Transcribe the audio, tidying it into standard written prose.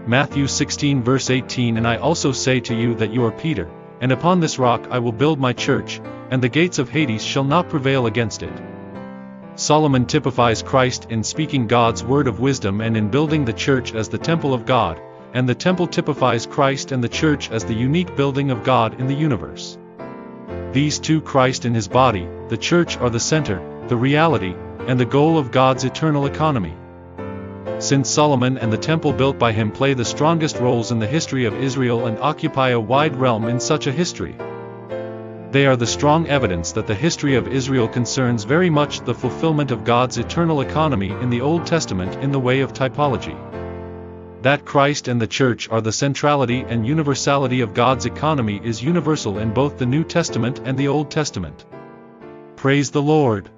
Matthew 16 verse 18 And I also say to you that you are Peter, and upon this rock I will build my church, and the gates of Hades shall not prevail against it. Solomon typifies Christ in speaking God's word of wisdom and in building the church as the temple of God, and the temple typifies Christ and the church as the unique building of God in the universe. These two, Christ and his body, the church, are the center, the reality, and the goal of God's eternal economy. Since Solomon and the temple built by him play the strongest roles in the history of Israel and occupy a wide realm in such a history, they are the strong evidence that the history of Israel concerns very much the fulfillment of God's eternal economy in the Old Testament in the way of typology. That Christ and the church are the centrality and universality of God's economy is universal in both the New Testament and the Old Testament. Praise the Lord!